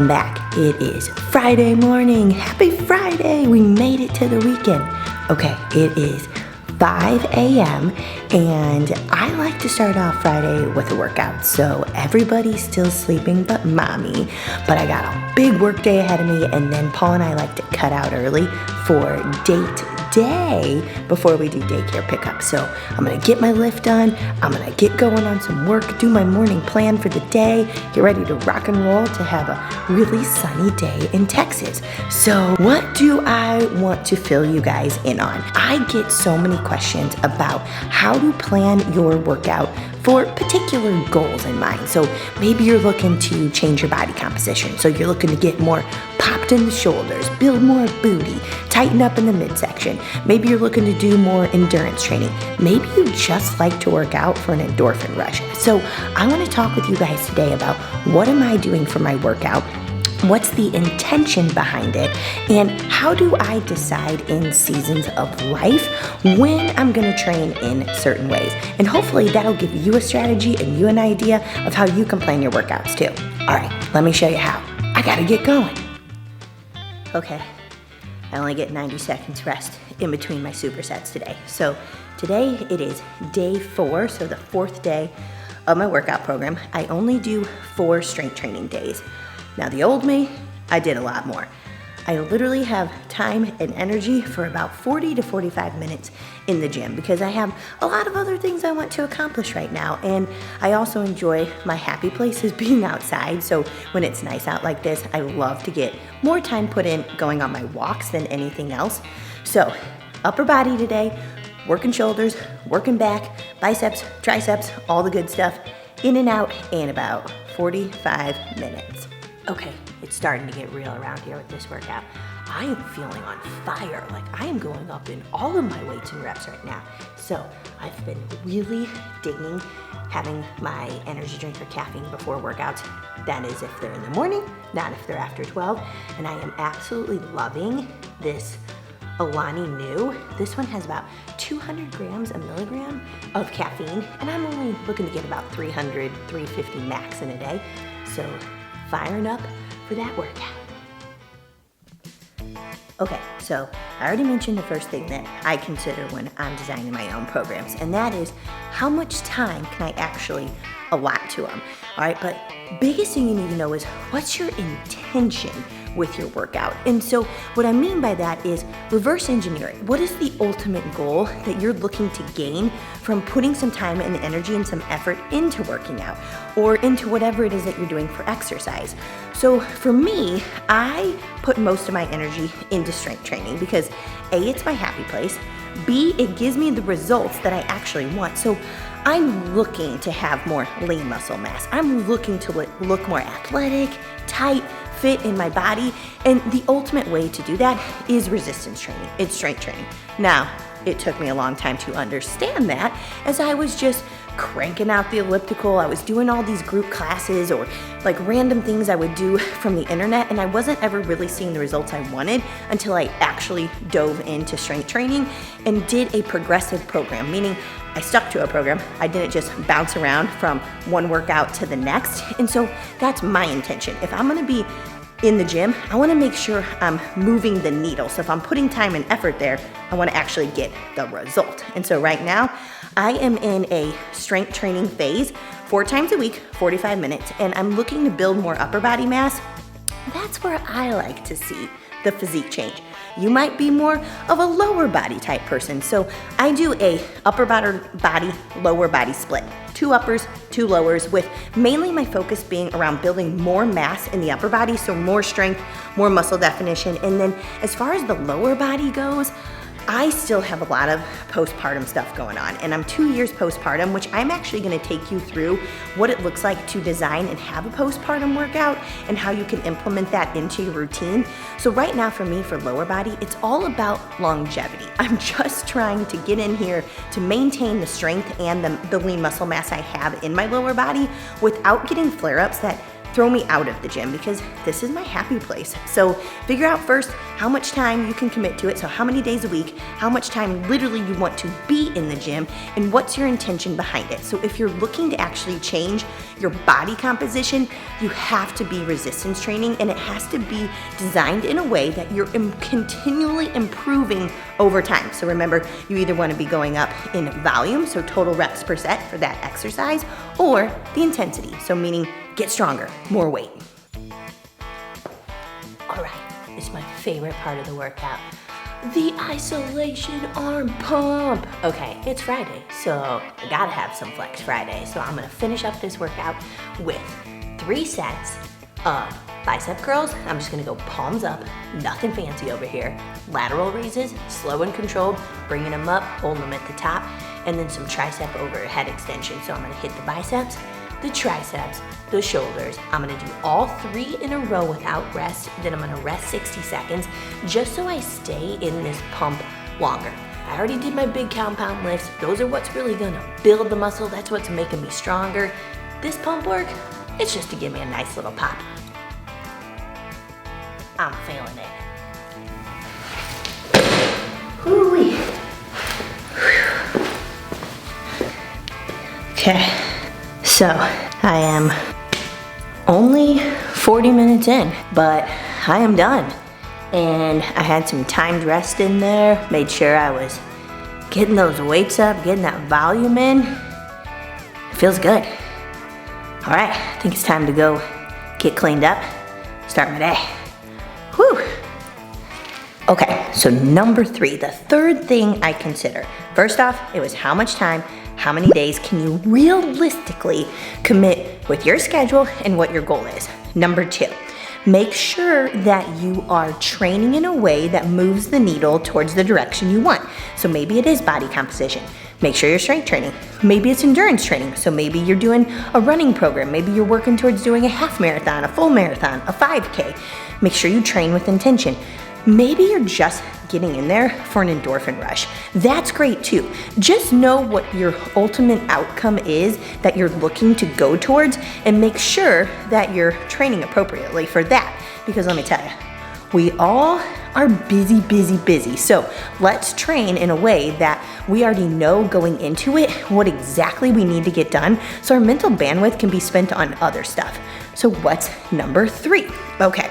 Welcome back. It is Friday morning. Happy Friday. We made it to the weekend. Okay, it is 5 a.m. and I like to start off Friday with a workout. So everybody's still sleeping but mommy. But I got a big work day ahead of me, and then Paul and I like to cut out early for date day before we do daycare pickup. So I'm gonna get my lift done, I'm gonna get going on some work, do my morning plan for the day, get ready to rock and roll to have a really sunny day in Texas. So what do I want to fill you guys in on? I get so many questions about how to plan your workout for particular goals in mind. So maybe you're looking to change your body composition. So you're looking to get more popped in the shoulders, build more booty, tighten up in the midsection. Maybe you're looking to do more endurance training. Maybe you just like to work out for an endorphin rush. So I want to talk with you guys today about what am I doing for my workout? What's the intention behind it? And how do I decide in seasons of life when I'm gonna train in certain ways? And hopefully that'll give you a strategy and you an idea of how you can plan your workouts too. All right, let me show you how. I gotta get going. Okay, I only get 90 seconds rest in between my supersets today. So today it is day 4, so the 4th day of my workout program. I only do 4 strength training days. Now the old me, I did a lot more. I literally have time and energy for about 40 to 45 minutes in the gym because I have a lot of other things I want to accomplish right now. And I also enjoy my happy places being outside. So when it's nice out like this, I love to get more time put in going on my walks than anything else. So upper body today, working shoulders, working back, biceps, triceps, all the good stuff, in and out in about 45 minutes. Okay, it's starting to get real around here with this workout. I am feeling on fire. Like I am going up in all of my weights and reps right now. So I've been really digging having my energy drink or caffeine before workouts. That is if they're in the morning, not if they're after 12. And I am absolutely loving this Alani Nu. This one has about 200 grams a milligram of caffeine, and I'm only looking to get about 300, 350 max in a day. So firing up for that workout. Okay, so I already mentioned the first thing that I consider when I'm designing my own programs, and that is how much time can I actually allot to them. All right, but biggest thing you need to know is what's your intention with your workout. And so what I mean by that is reverse engineering. What is the ultimate goal that you're looking to gain from putting some time and energy and some effort into working out or into whatever it is that you're doing for exercise? So for me, I put most of my energy into strength training because A, it's my happy place. B, it gives me the results that I actually want. So I'm looking to have more lean muscle mass. I'm looking to look more athletic, tight, fit in my body, and the ultimate way to do that is resistance training. It's strength training. Now, it took me a long time to understand that as I was just cranking out the elliptical. I was doing all these group classes or like random things I would do from the internet, and I wasn't ever really seeing the results I wanted until I actually dove into strength training and did a progressive program, meaning I stuck to a program. I didn't just bounce around from one workout to the next. And so that's my intention. If I'm gonna be in the gym, I wanna make sure I'm moving the needle. So if I'm putting time and effort there, I wanna actually get the result. And so right now, I am in a strength training phase, 4 times a week, 45 minutes, and I'm looking to build more upper body mass. That's where I like to see the physique change. You might be more of a lower body type person. So I do a upper body, lower body split. 2 uppers, 2 lowers, with mainly my focus being around building more mass in the upper body, so more strength, more muscle definition. And then as far as the lower body goes, I still have a lot of postpartum stuff going on, and I'm 2 years postpartum, which I'm actually gonna take you through what it looks like to design and have a postpartum workout and how you can implement that into your routine. So right now for me, for lower body, it's all about longevity. I'm just trying to get in here to maintain the strength and the lean muscle mass I have in my lower body without getting flare-ups that throw me out of the gym because this is my happy place. So figure out first how much time you can commit to it. So how many days a week, how much time literally you want to be in the gym, and what's your intention behind it. So if you're looking to actually change your body composition, you have to be resistance training, and it has to be designed in a way that you're continually improving over time. So remember, you either want to be going up in volume, so total reps per set for that exercise, or the intensity, so meaning get stronger, more weight. All right, it's my favorite part of the workout, the isolation arm pump. Okay, it's Friday, so I gotta have some flex Friday. So I'm gonna finish up this workout with 3 sets of bicep curls. I'm just gonna go palms up, nothing fancy over here. Lateral raises, slow and controlled, bringing them up, holding them at the top, and then some tricep overhead extension. So I'm gonna hit the biceps, the triceps, the shoulders. I'm gonna do all 3 in a row without rest. Then I'm gonna rest 60 seconds just so I stay in this pump longer. I already did my big compound lifts. Those are what's really gonna build the muscle. That's what's making me stronger. This pump work, it's just to give me a nice little pop. I'm feeling it. Woo-wee. Okay, so I am only 40 minutes in, but I am done. And I had some timed rest in there, made sure I was getting those weights up, getting that volume in. It feels good. All right, I think it's time to go get cleaned up, start my day. Whew. Okay, so number 3, the third thing I consider. First off, it was how much time, how many days can you realistically commit with your schedule and what your goal is. Number 2, make sure that you are training in a way that moves the needle towards the direction you want. So maybe it is body composition. Make sure you're strength training. Maybe it's endurance training. So maybe you're doing a running program. Maybe you're working towards doing a half marathon, a full marathon, a 5K. Make sure you train with intention. Maybe you're just getting in there for an endorphin rush. That's great too. Just know what your ultimate outcome is that you're looking to go towards, and make sure that you're training appropriately for that. Because let me tell you, we all are busy. So let's train in a way that we already know going into it what exactly we need to get done, so our mental bandwidth can be spent on other stuff. So what's number 3? Okay.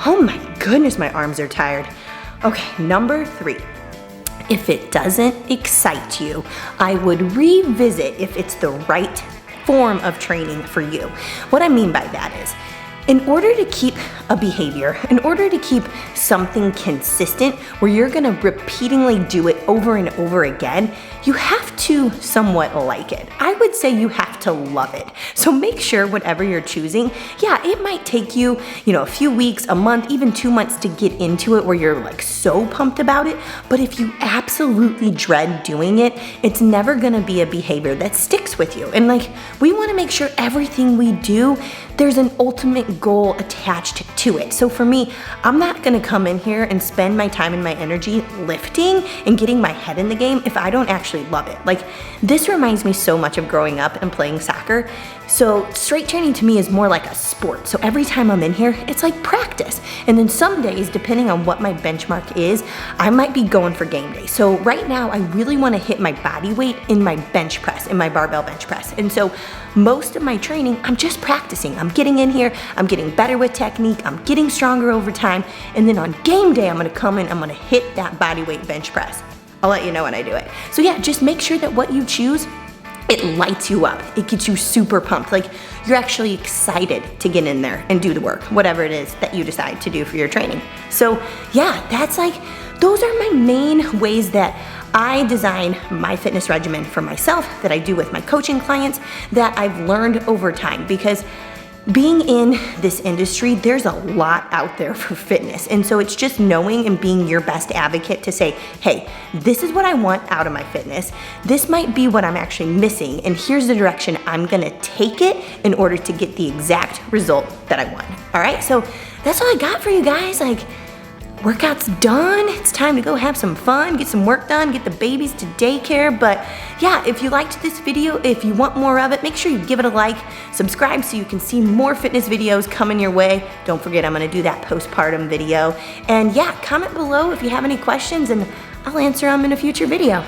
Oh my goodness, my arms are tired. Okay, number 3. If it doesn't excite you, I would revisit if it's the right form of training for you. What I mean by that is, in order to keep a behavior, in order to keep something consistent where you're gonna repeatedly do it over and over again, you have to somewhat like it. I would say you have to love it. So make sure whatever you're choosing, yeah, it might take you, a few weeks, a month, even 2 months to get into it where you're like so pumped about it. But if you absolutely dread doing it, it's never gonna be a behavior that sticks with you. And we wanna make sure everything we do, there's an ultimate goal attached to it. So for me, I'm not gonna come in here and spend my time and my energy lifting and getting my head in the game if I don't actually love it. This reminds me so much of growing up and playing soccer. So strength training to me is more like a sport. So every time I'm in here, it's like practice. And then some days, depending on what my benchmark is, I might be going for game day. So right now, I really wanna hit my body weight in my bench press, in my barbell bench press. And so most of my training, I'm just practicing. I'm getting in here, I'm getting better with technique, I'm getting stronger over time. And then on game day, I'm gonna come in, I'm gonna hit that body weight bench press. I'll let you know when I do it. So yeah, just make sure that what you choose, it lights you up. It gets you super pumped. You're actually excited to get in there and do the work, whatever it is that you decide to do for your training. So yeah, those are my main ways that I design my fitness regimen for myself, that I do with my coaching clients, that I've learned over time. Because being in this industry, there's a lot out there for fitness. And so it's just knowing and being your best advocate to say, hey, this is what I want out of my fitness. This might be what I'm actually missing. And here's the direction I'm gonna take it in order to get the exact result that I want. All right, so that's all I got for you guys. workout's done. It's time to go have some fun, get some work done, get the babies to daycare. But yeah, if you liked this video, if you want more of it, make sure you give it a like, subscribe so you can see more fitness videos coming your way. Don't forget, I'm gonna do that postpartum video. And yeah, comment below if you have any questions and I'll answer them in a future video.